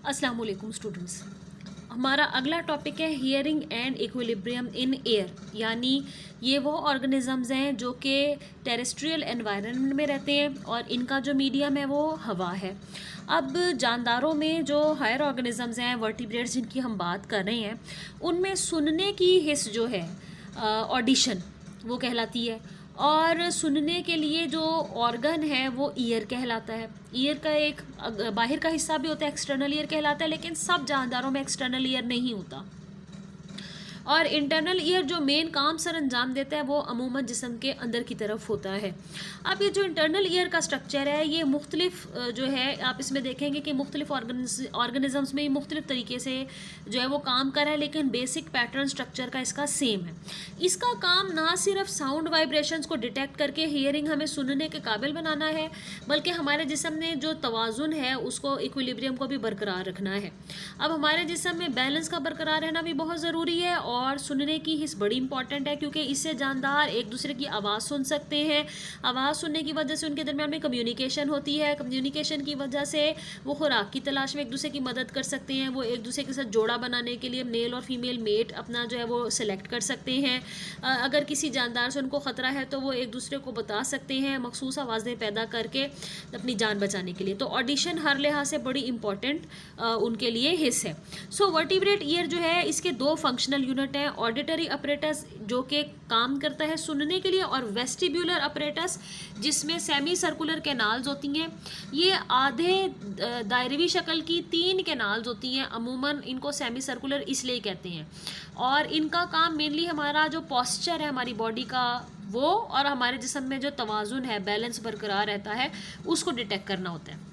अस्सलाम वालेकुम स्टूडेंट्स। हमारा अगला टॉपिक है hearing and equilibrium in air, यानी ये वो ऑर्गेनिजम्स हैं जो कि टेरेस्ट्रियल एनवायरनमेंट में रहते हैं और इनका जो मीडियम है वो हवा है। अब जानदारों में जो हायर ऑर्गेनिजम्स हैं, वर्टिब्रेट्स जिनकी हम बात कर रहे हैं, उनमें सुनने की हिस्स जो है ऑडिशन वो कहलाती है, और सुनने के लिए जो ऑर्गन है वो ईयर कहलाता है। ईयर का एक बाहर का हिस्सा भी होता है, एक्सटर्नल ईयर कहलाता है, लेकिन सब जानदारों में एक्सटर्नल ईयर नहीं होता। और इंटरनल ईयर जो मेन काम सर अंजाम देता है वो अमूमन जिस्म के अंदर की तरफ होता है। अब ये जो इंटरनल ईयर का स्ट्रक्चर है ये मुख्तलिफ जो है, आप इसमें देखेंगे कि मुख्तलिफ ऑर्गेनिजम्स में मुख्तलिफ तरीके से जो है वो काम कर रहा है, लेकिन बेसिक पैटर्न स्ट्रक्चर का इसका सेम है। इसका काम ना सिर्फ साउंड वाइब्रेशंस को डिटेक्ट करके हियरिंग हमें सुनने के काबिल बनाना है, बल्कि हमारे जिस्म में जो तवाज़ुन है उसको, इक्विलिब्रियम को भी बरकरार रखना है। अब हमारे जिस्म में बैलेंस का बरकरार रहना भी बहुत ज़रूरी है, और सुनने की हिस्स बड़ी इंपॉर्टेंट है, क्योंकि इससे जानदार एक दूसरे की आवाज़ सुन सकते हैं। आवाज़ सुनने की वजह से उनके दरमियान में कम्युनिकेशन होती है। कम्युनिकेशन की वजह से वो खुराक की तलाश में एक दूसरे की मदद कर सकते हैं। वो एक दूसरे के साथ जोड़ा बनाने के लिए मेल और फीमेल मेट अपना जो है वो सिलेक्ट कर सकते हैं। अगर किसी जानदार से उनको ख़तरा है तो वो एक दूसरे को बता सकते हैं मखसूस आवाज़ें पैदा करके अपनी जान बचाने के लिए। तो ऑडिशन हर लिहाज से बड़ी इंपॉर्टेंट उनके लिए हिस्स है। सो वर्टिब्रेट ईयर जो है इसके दो फंक्शनल यूनिट हैं, ऑडिटरी अपरेटस जो कि काम करता है सुनने के लिए, और वेस्टिब्यूलर अपरेटस जिसमें सेमी सर्कुलर कैनाल्स होती हैं। ये आधे दायरवी शक्ल की 3 कैनाल्स होती हैं, अमूमन इनको सेमी सर्कुलर इसलिए कहते हैं, और इनका काम मेनली हमारा जो पोस्चर है हमारी बॉडी का वो, और हमारे जिस्म में जो तवाज़ुन है, बैलेंस बरकरार रहता है, उसको डिटेक्ट करना होता है।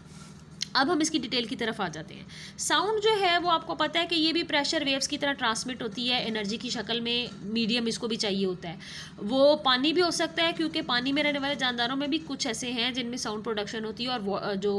अब हम इसकी डिटेल की तरफ आ जाते हैं। साउंड जो है वो आपको पता है कि ये भी प्रेशर वेव्स की तरह ट्रांसमिट होती है एनर्जी की शक्ल में, मीडियम इसको भी चाहिए होता है। वो पानी भी हो सकता है, क्योंकि पानी में रहने वाले जानदारों में भी कुछ ऐसे हैं जिनमें साउंड प्रोडक्शन होती है, और जो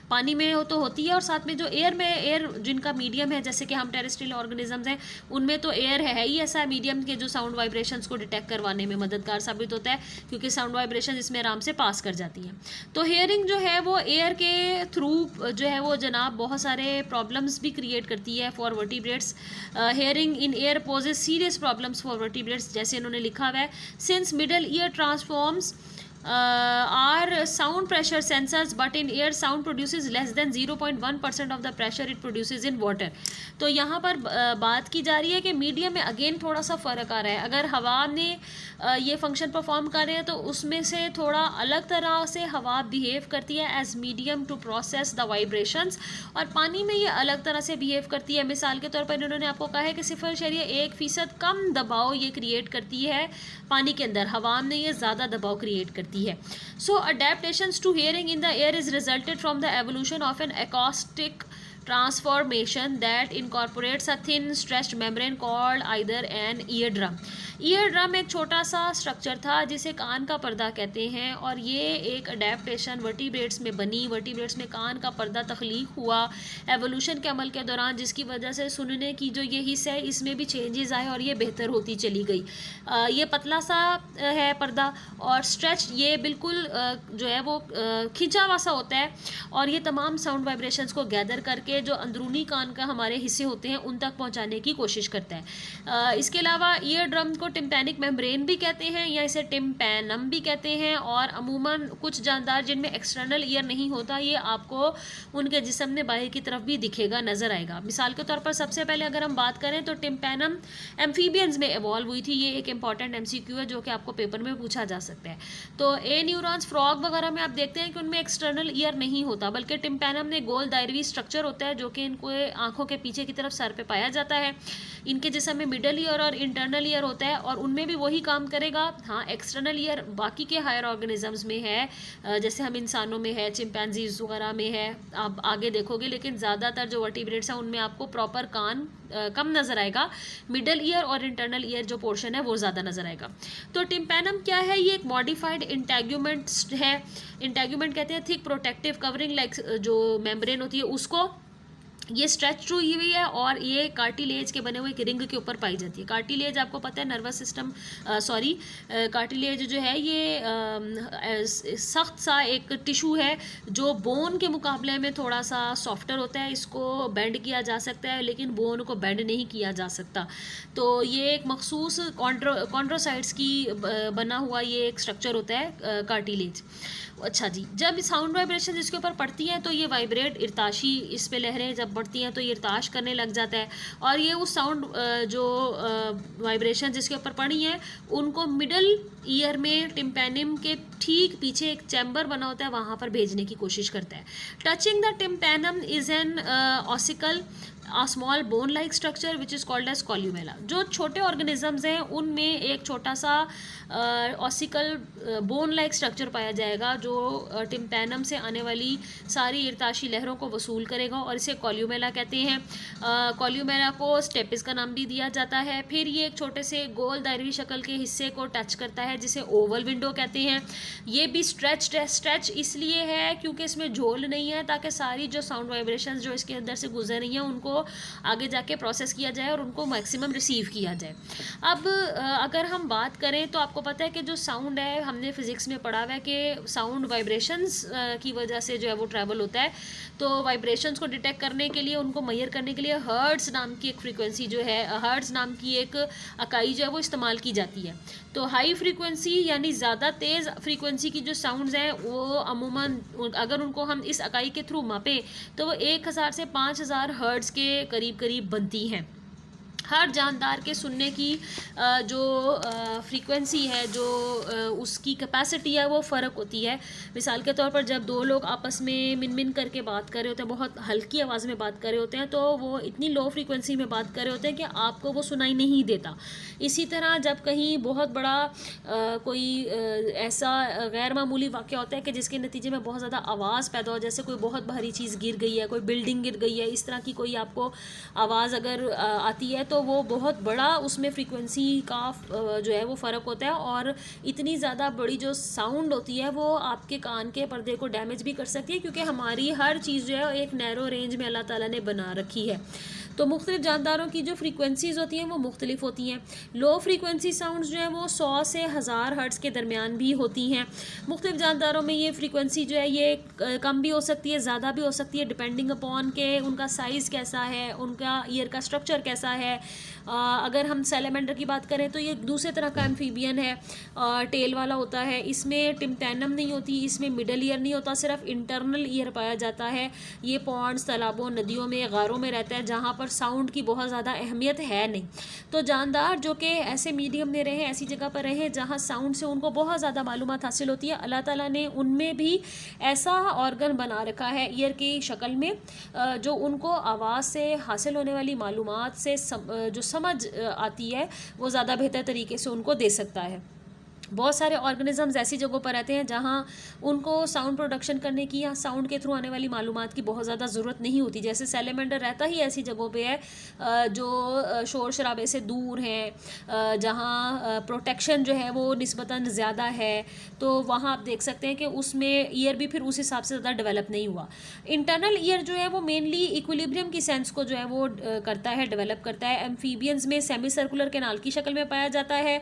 पानी में हो तो होती है, और साथ में जो एयर में, एयर जिनका मीडियम है, जैसे कि हम टेरेस्ट्रियल ऑर्गेनिजम्स हैं, उनमें तो एयर है ही ऐसा मीडियम के जो साउंड वाइब्रेशंस को डिटेक्ट करवाने में मददगार साबित होता है, क्योंकि साउंड वाइब्रेशन इसमें आराम से पास कर जाती हैं। तो हेयरिंग जो है वो एयर के थ्रू जो है वो जनाब बहुत सारे प्रॉब्लम्स भी क्रिएट करती है for vertebrates. Hearing in air poses serious problems for vertebrates, जैसे इन्होंने लिखा हुआ है, since middle ear transforms are sound pressure sensors, but in air sound produces less than 0.1% of the pressure it produces in water। तो यहाँ पर बात की जा रही है कि मीडियम में अगेन थोड़ा सा फ़र्क आ रहा है। अगर हवा ने ये फंक्शन परफॉर्म कर रहे हैं तो उसमें से थोड़ा अलग तरह से हवा बिहेव करती है as medium to process the vibrations, और पानी में ये अलग तरह से बिहेव करती है। मिसाल के तौर पर इन्होंने आपको कहा है कि 0.1% कम दबाव ये क्रिएट करती है पानी के अंदर, हवा में ये ज़्यादा दबाव क्रिएट करती है। So adaptations to hearing in the air is resulted from the evolution of an acoustic transformation that incorporates a thin stretched membrane called either an eardrum। Eardrum एक छोटा सा स्ट्रक्चर था जिसे कान का पर्दा कहते हैं, और ये एक अडेप्टेशन वर्टिब्रेट्स में बनी। वर्टिब्रेट्स में कान का पर्दा तख्लीक हुआ एवोल्यूशन के अमल के दौरान, जिसकी वजह से सुनने की जो ये हिस्सा है इसमें भी चेंजेस आए और ये बेहतर होती चली गई। ये पतला सा है पर्दा, और स्ट्रेच ये बिल्कुल जो है वो खिंचा हुआ सा होता है, और ये तमाम साउंड वाइब्रेशंस को गैदर करके जो अंदरूनी कान का हमारे हिस्से होते हैं उन तक पहुंचाने की कोशिश करता है। इसके अलावा ईयर ड्रम को टिम्पैनिक मेम्ब्रेन भी कहते हैं, या इसे टिम्पैनम भी कहते हैं, और अमूमन कुछ जानदार जिनमें एक्सटर्नल ईयर नहीं होता ये आपको उनके जिस्म में बाहर की तरफ भी दिखेगा, नज़र आएगा। मिसाल के तौर पर सबसे पहले अगर हम बात करें तो टिम्पैनम एम्फीबियंस में इवॉल्व हुई थी। ये एक इंपॉर्टेंट MCQ है जो कि आपको पेपर में पूछा जा सकता है। तो ए न्यूरॉन्स फ्रॉग वगैरह में आप देखते हैं कि उनमें एक्सटर्नल ईयर नहीं होता, बल्कि टिम्पैनम में गोल दायरवी स्ट्रक्चर होता है जो कि इनको आंखों के पीछे की तरफ सर पे पाया जाता है। इनके जिस्म में मिडल ईयर और इंटरनल ईयर होता है, और उनमें भी वही काम करेगा। हाँ, एक्सटर्नल ईयर बाकी के हायर ऑर्गेनिजम्स में है, जैसे हम इंसानों में है, चिंपैंजीज वगैरह में है, आप आगे देखोगे, लेकिन ज़्यादातर जो वर्टिब्रेट्स हैं उनमें आपको प्रॉपर कान कम नज़र आएगा। मिडल ईयर और इंटरनल ईयर जो पोर्शन है वो ज़्यादा नज़र आएगा। तो टिम्पैनम क्या है? ये एक मॉडिफाइड इंटेग्यूमेंट है। इंटेग्यूमेंट कहते हैं थिक प्रोटेक्टिव कवरिंग लाइक जो मेम्ब्रेन होती है उसको, ये स्ट्रेच हुई हुई है और ये कार्टिलेज के बने हुए एक रिंग के ऊपर पाई जाती है। कार्टिलेज आपको पता है नर्वस सिस्टम, सॉरी, कार्टिलेज जो है ये सख्त सा एक टिश्यू है जो बोन के मुकाबले में थोड़ा सा सॉफ्टर होता है। इसको बेंड किया जा सकता है लेकिन बोन को बेंड नहीं किया जा सकता। तो ये एक मखसूस कॉन्ड्रोसाइट्स की बना हुआ ये एक स्ट्रक्चर होता है कार्टिलेज। अच्छा जी, जब साउंड वाइब्रेशन जिसके ऊपर पड़ती है तो ये वाइब्रेट, इर्ताशी इस पे लहरें जब बढ़ती हैं तो ये इर्ताश करने लग जाता है और ये उस साउंड जो वाइब्रेशन जिसके ऊपर पड़ी है उनको मिडल ईयर में टिम्पैनिम के ठीक पीछे एक चैम्बर बना होता है वहाँ पर भेजने की कोशिश करता है। Touching the tympanum is an ossicle a small bone like structure which is called as columella। जो छोटे ऑर्गेनिजम्स हैं उनमें एक छोटा सा ऑसिकल बोन लाइक स्ट्रक्चर पाया जाएगा जो टिम्पैनम से आने वाली सारी इर्ताशी लहरों को वसूल करेगा और इसे कॉल्यूमेला कहते हैं। कॉल्यूमेला को स्टेपिस का नाम भी दिया जाता है। फिर ये एक छोटे से गोल दायरवी शक्ल के हिस्से को टच करता है जिसे ओवल विंडो कहते हैं। ये भी स्ट्रेच इसलिए है क्योंकि इसमें झोल नहीं है ताकि सारी जो साउंड वाइब्रेशंस जो इसके अंदर से गुजर रही हैं उनको आगे जाके प्रोसेस किया जाए और उनको मैक्सिमम रिसीव किया जाए। अब अगर हम बात करें तो आपको पता है कि जो साउंड है हमने फिजिक्स में पढ़ा हुआ है कि साउंड वाइब्रेशंस की वजह से जो है वो ट्रैवल होता है। तो वाइब्रेशंस को डिटेक्ट करने के लिए, उनको मेजर करने के लिए हर्ट्ज नाम की एक फ्रीक्वेंसी जो है, हर्ट्ज नाम की एक इकाई जो है वो इस्तेमाल की जाती है। तो हाई फ्रीक्वेंसी यानी ज़्यादा तेज़ फ्रीक्वेंसी की जो साउंड्स हैं वो अमूमन अगर उनको हम इस इकाई के थ्रू मापें तो वो 1000 से 5000 हर्ट्ज के करीब करीब बनती हैं। हर जानदार के सुनने की जो फ्रीक्वेंसी है, जो उसकी कैपेसिटी है वो फ़र्क होती है। मिसाल के तौर पर जब दो लोग आपस में मिन मिन करके बात कर रहे होते हैं, बहुत हल्की आवाज़ में बात कर रहे होते हैं, तो वो इतनी लो फ्रीक्वेंसी में बात कर रहे होते हैं कि आपको वो सुनाई नहीं देता। इसी तरह जब कहीं बहुत बड़ा कोई ऐसा गैर मामूली वाक़या होता है कि जिसके नतीजे में बहुत ज़्यादा आवाज़ पैदा हो, जैसे कोई बहुत भारी चीज़ गिर गई है, कोई बिल्डिंग गिर गई है, इस तरह की कोई आपको आवाज़ अगर आती है तो वो बहुत बड़ा उसमें फ्रीक्वेंसी का जो है वो फ़र्क होता है और इतनी ज़्यादा बड़ी जो साउंड होती है वो आपके कान के पर्दे को डैमेज भी कर सकती है क्योंकि हमारी हर चीज़ जो है एक नैरो रेंज में अल्लाह ताला ने बना रखी है। तो मुख्तलिफ जानदारों की जो फ्रीक्वेंसीज़ होती हैं वो मुख्तलिफ होती हैं। लो फ्रीक्वेंसी साउंड्स जो है वो 100 से 1000 हर्ट्ज़ के दरमियान भी होती हैं। मुख्तलिफ जानदारों में ये फ्रीक्वेंसी जो है ये कम भी हो सकती है, ज़्यादा भी हो सकती है, डिपेंडिंग अपॉन के उनका साइज़ कैसा है, उनका ईयर का स्ट्रक्चर कैसा है। अगर हम सैलेमेंडर की बात करें तो ये दूसरे तरह का एम्फीबियन है, टेल वाला होता है। इसमें टिम्पैनम नहीं होती, इसमें मिडल ईयर नहीं होता, सिर्फ इंटरनल ईयर पाया जाता है। ये पॉन्ड्स, तालाबों, नदियों में, गारों में रहता है जहाँ पर साउंड की बहुत ज़्यादा अहमियत है नहीं। तो जानदार जो कि ऐसे मीडियम में रहें, ऐसी जगह पर रहें जहाँ साउंड से उनको बहुत ज़्यादा मालूमात हासिल होती है, अल्लाह ताला ने उनमें भी ऐसा ऑर्गन बना रखा है ईयर की शक्ल में जो उनको आवाज़ से हासिल होने वाली मालूमात से जो समझ आती है वो ज़्यादा बेहतर तरीके से उनको दे सकता है। बहुत सारे ऑर्गेनिजम्स ऐसी जगहों पर रहते हैं जहाँ उनको साउंड प्रोडक्शन करने की या साउंड के थ्रू आने वाली मालूमात की बहुत ज़्यादा ज़रूरत नहीं होती। जैसे सैलेमेंडर रहता ही ऐसी जगहों पे है जो शोर शराबे से दूर हैं, जहाँ प्रोटेक्शन जो है वो निस्बतन ज़्यादा है। तो वहाँ आप देख सकते हैं कि उसमें ईयर भी फिर उस हिसाब से ज़्यादा डेवलप नहीं हुआ। इंटरनल ईयर जो है वो मेनली इक्विलिब्रियम की सेंस को जो है वो करता है, डेवलप करता है। एम्फीबियंस में सेमी सर्कुलर कैनाल की शक्ल में पाया जाता है।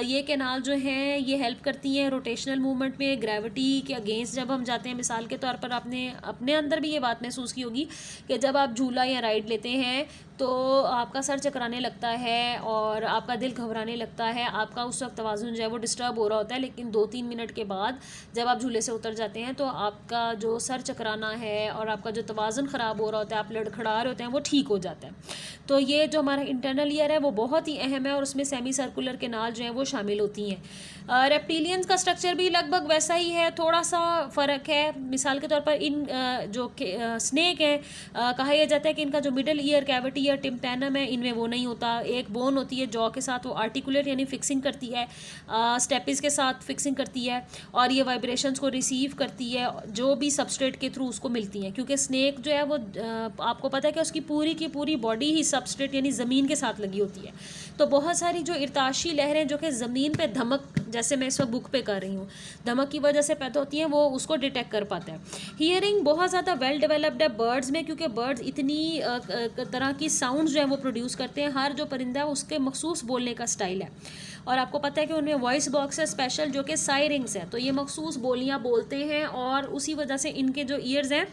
ये कैनाल जो है ये हेल्प करती हैं रोटेशनल मूवमेंट में, ग्रेविटी के अगेंस्ट जब हम जाते हैं। मिसाल के तौर पर आपने अपने अंदर भी ये बात महसूस की होगी कि जब आप झूला या राइड लेते हैं तो आपका सर चकराने लगता है और आपका दिल घबराने लगता है, आपका उस वक्त तवाज़ुन जो है वो डिस्टर्ब हो रहा होता है। लेकिन 2-3 मिनट के बाद जब आप झूले से उतर जाते हैं तो आपका जो सर चकराना है और आपका जो तवाज़ुन ख़राब हो रहा होता है, आप लड़खड़ा रहे होते हैं, वो ठीक हो जाता है। तो ये जो हमारा इंटरनल ईयर है वो बहुत ही अहम है और उसमें सेमी सर्कुलर कैनाल जो है वो शामिल होती हैं। रेप्टिलियंस का स्ट्रक्चर भी लगभग वैसा ही है, थोड़ा सा फ़र्क है। मिसाल के तौर पर इन जो स्नेक हैं, कहा यह जाता है कि इनका जो मिडल ईयर कैविटी या टिम्पैनम है इनमें वो नहीं होता। एक बोन होती है जॉ के साथ, वो आर्टिकुलेट यानी फिक्सिंग करती है, स्टेपिस के साथ फिक्सिंग करती है और ये वाइब्रेशंस को रिसीव करती है जो भी सबस्ट्रेट के थ्रू उसको मिलती हैं। क्योंकि स्नेक जो है वो आपको पता है कि उसकी पूरी की पूरी बॉडी ही सबस्ट्रेट यानी ज़मीन के साथ लगी होती है। तो बहुत सारी जो इर्ताशी लहरें जो कि ज़मीन पे जैसे मैं इस वक्त बुक पे कर रही हूँ, धमक की वजह से पैदा होती हैं, वो उसको डिटेक्ट कर पाता है। हियरिंग बहुत ज़्यादा वेल डेवलप्ड है बर्ड्स में, क्योंकि बर्ड्स इतनी तरह की साउंड्स जो है वो प्रोड्यूस करते हैं। हर जो परिंदा है उसके मखसूस बोलने का स्टाइल है, और आपको पता है कि उनमें वॉइस बॉक्स है स्पेशल जो कि सायरिंग्स है, तो ये मखसूस बोलियाँ बोलते हैं, और उसी वजह से इनके जो ईयर्स हैं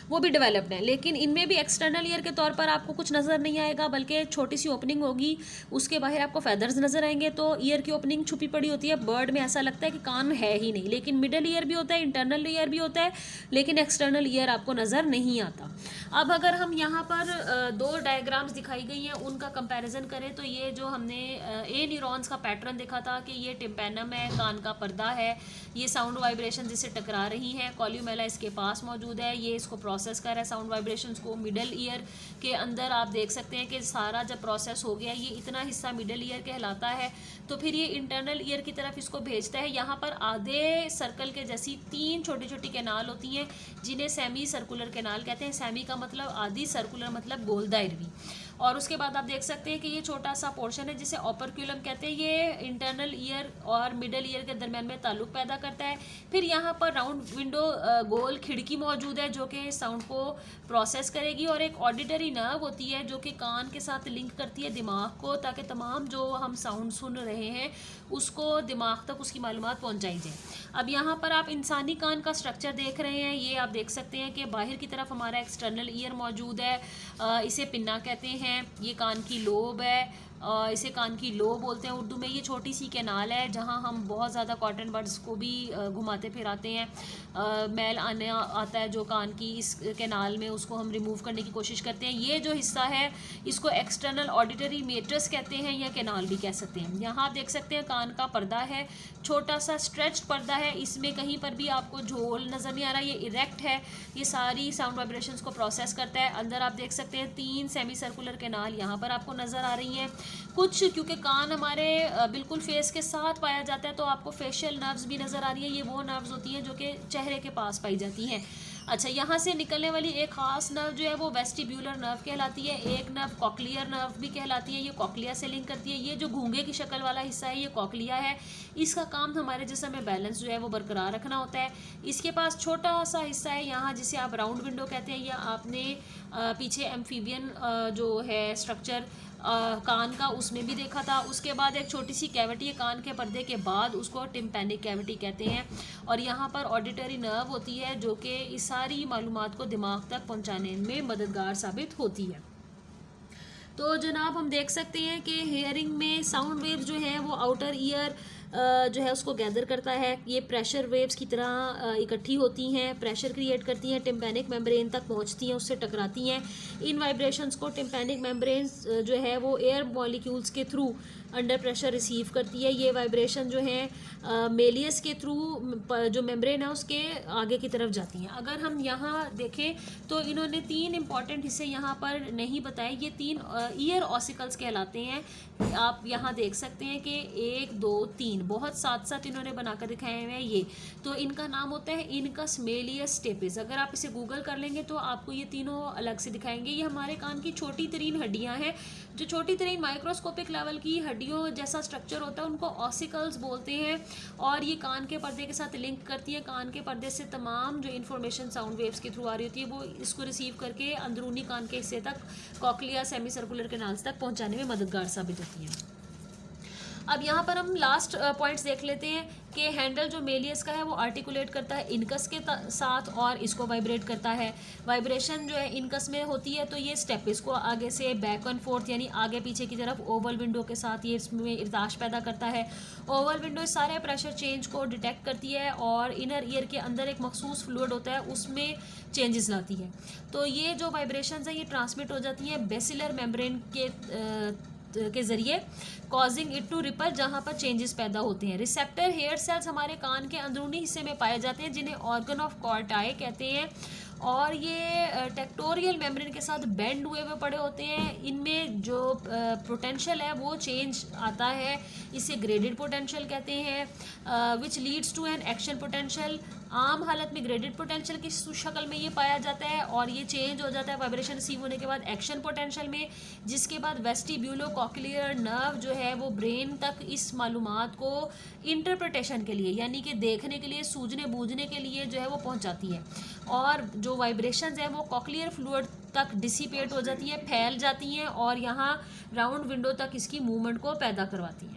वो भी डेवलप्ड हैं। लेकिन इनमें भी एक्सटर्नल ईयर के तौर पर आपको कुछ नज़र नहीं आएगा, बल्कि छोटी सी ओपनिंग होगी, उसके बाहर आपको फैदर्स नज़र आएंगे, तो ईयर की ओपनिंग छुपी पड़ी होती है। बर्ड में ऐसा लगता है कि कान है ही नहीं, लेकिन मिडल ईयर भी होता है, इंटरनल ईयर भी होता है, लेकिन एक्सटर्नल ईयर आपको नज़र नहीं आता। अब अगर हम यहाँ पर दो डायग्राम्स दिखाई गई हैं, उनका कंपैरिजन करें, तो ये जो हमने ए न्यूरॉन्स का पैटर्न देखा था कि ये टिम्पैनम है, कान का पर्दा है, ये साउंड वाइब्रेशन जिससे टकरा रही हैं, कॉल्यूमेला इसके पास मौजूद है, ये इसको प्रोसेस कर रहा है साउंड वाइब्रेशंस को। मिडल ईयर के अंदर आप देख सकते हैं कि सारा जब प्रोसेस हो गया, ये इतना हिस्सा मिडल ईयर कहलाता है, तो फिर ये इंटरनल ईयर की तरफ इसको भेजता है। यहाँ पर आधे सर्कल के जैसी 3 छोटी छोटी कैनाल होती हैं, जिन्हें सेमी सर्कुलर कैनाल कहते हैं। सेमी का मतलब आधी, सर्कुलर मतलब गोल दायरवी। और उसके बाद आप देख सकते हैं कि ये छोटा सा पोर्शन है जिसे ओपरक्यूलम कहते हैं, ये इंटरनल ईयर और मिडल ईयर के दरमियान में ताल्लुक पैदा करता है। फिर यहाँ पर राउंड विंडो गोल खिड़की मौजूद है जो कि साउंड को प्रोसेस करेगी, और एक ऑडिटरी नर्व होती है जो कि कान के साथ लिंक करती है दिमाग को, ताकि तमाम जो हम साउंड सुन रहे हैं उसको दिमाग तक उसकी मालूमात पहुँचाई जाए। अब यहाँ पर आप इंसानी कान का स्ट्रक्चर देख रहे हैं, ये आप देख सकते हैं कि बाहर की तरफ हमारा एक्सटर्नल ईयर मौजूद है, इसे पिन्ना कहते हैं। ये कान की लोब है, इसे कान की लो बोलते हैं उर्दू में। ये छोटी सी कैनाल है जहाँ हम बहुत ज़्यादा कॉटन बर्ड्स को भी घुमाते फिराते हैं, मैल आने आता है जो कान की इस कैनाल में, उसको हम रिमूव करने की कोशिश करते हैं। ये जो हिस्सा है इसको एक्सटर्नल ऑडिटरी मेट्रस कहते हैं, या कैनाल भी कह सकते हैं। यहाँ आप देख सकते हैं कान का पर्दा है, छोटा सा स्ट्रेच्ड पर्दा है, इसमें कहीं पर भी आपको झोल नज़र नहीं आ रहा, ये इरेक्ट है, ये सारी साउंड वाइब्रेशंस को प्रोसेस करता है। अंदर आप देख सकते हैं 3 सेमी सर्कुलर कैनाल यहाँ पर आपको नज़र आ रही हैं। कुछ क्योंकि कान हमारे बिल्कुल फेस के साथ पाया जाता है, तो आपको फेशियल नर्व्स भी नज़र आ रही है। ये वो नर्व्स होती हैं जो कि चेहरे के पास पाई जाती हैं। अच्छा, यहाँ से निकलने वाली एक खास नर्व जो है वो वेस्टिब्यूलर नर्व कहलाती है। एक नर्व कॉक्लियर नर्व भी कहलाती है, ये कॉक्लिया से लिंक करती है। ये जो घूंगे की शक्ल वाला हिस्सा है ये कॉक्लिया है, इसका काम हमारे जिस्म में बैलेंस जो है वो बरकरार रखना होता है। इसके पास छोटा सा हिस्सा है यहाँ जिसे आप राउंड विंडो कहते हैं, या आपने पीछे एम्फीबियन जो है स्ट्रक्चर कान का उसमें भी देखा था। उसके बाद एक छोटी सी कैविटी है कान के पर्दे के बाद, उसको टिम्पैनिक कैविटी कहते हैं, और यहाँ पर ऑडिटरी नर्व होती है जो कि इस सारी मालूमात को दिमाग तक पहुँचाने में मददगार साबित होती है। तो जनाब हम देख सकते हैं कि हेयरिंग में साउंड वेव जो है वो आउटर ईयर जो है उसको गैदर करता है। ये प्रेशर वेव्स की तरह इकट्ठी होती हैं, प्रेशर क्रिएट करती हैं, टिम्पैनिक मेम्ब्रेन तक पहुंचती हैं, उससे टकराती हैं। इन वाइब्रेशंस को टिम्पैनिक मेम्ब्रेन जो है वो एयर मॉलिक्यूल्स के थ्रू अंडर प्रेशर रिसीव करती है। ये वाइब्रेशन जो है मेलियस के थ्रू जो मेम्ब्रेन है उसके आगे की तरफ जाती हैं। अगर हम यहाँ देखें तो इन्होंने 3 इंपॉर्टेंट हिस्से यहाँ पर नहीं बताए। ये 3 ईयर ऑसिकल्स कहलाते हैं। आप यहाँ देख सकते हैं कि 1 2 3 बहुत साथ साथ इन्होंने बनाकर दिखाए हुए हैं। ये तो इनका नाम होता है इनकस मेलियस स्टेपिस। अगर आप इसे गूगल कर लेंगे तो आपको ये तीनों अलग से दिखाएंगे। ये हमारे कान की छोटी तरीन हड्डियाँ हैं, जो छोटी तरीन माइक्रोस्कोपिक लेवल की हड्डियों जैसा स्ट्रक्चर होता है उनको ऑसिकल्स बोलते हैं, और ये कान के पर्दे के साथ लिंक करती है। कान के पर्दे से तमाम जो इन्फॉर्मेशन साउंड वेव्स के थ्रू आ रही होती है वो इसको रिसीव करके अंदरूनी कान के हिस्से तक कॉक्लिया सेमी सर्कुलर कैनाल्स तक पहुंचाने में मददगार साबित होती है। अब यहाँ पर हम लास्ट पॉइंट्स देख लेते हैं कि हैंडल जो मेलियस का है वो आर्टिकुलेट करता है इनकस के साथ और इसको वाइब्रेट करता है। वाइब्रेशन जो है इनकस में होती है तो ये स्टेप इसको आगे से बैक एंड फोर्थ यानी आगे पीछे की तरफ ओवल विंडो के साथ ये इसमें इर्ताश पैदा करता है। ओवल विंडो इस सारे प्रेशर चेंज को डिटेक्ट करती है और इनर ईयर के अंदर एक मखसूस फ्लूइड होता है उसमें चेंजेस लाती है। तो ये जो वाइब्रेशंस हैं ये ट्रांसमिट हो जाती हैं बेसिलर मेम्ब्रेन के ज़रिए, कॉजिंग इट टू रिपल, जहाँ पर चेंजेस पैदा होते हैं। रिसेप्टर हेयर सेल्स हमारे कान के अंदरूनी हिस्से में पाए जाते हैं जिन्हें ऑर्गन ऑफ कॉर्टाई कहते हैं, और ये टेक्टोरियल मेम्ब्रेन के साथ बेंड हुए हुए पड़े होते हैं। इनमें जो पोटेंशियल है वो चेंज आता है, इसे ग्रेडेड पोटेंशियल कहते हैं, which leads to an action potential. आम हालत में ग्रेडेड पोटेंशियल की शक्ल में ये पाया जाता है और ये चेंज हो जाता है वाइब्रेशन रिसीव होने के बाद एक्शन पोटेंशियल में, जिसके बाद वेस्टिब्यूलो कॉक्लियर नर्व जो है वो ब्रेन तक इस मालूमात को इंटरप्रिटेशन के लिए यानी कि देखने के लिए, सूझने बूझने के लिए जो है वो पहुंचाती है। और जो वाइब्रेशंस हैं वो कॉक्लियर फ्लूइड तक डिसिपेट हो जाती है, फैल जाती हैं और यहाँ राउंड विंडो तक इसकी मूवमेंट को पैदा करवाती हैं।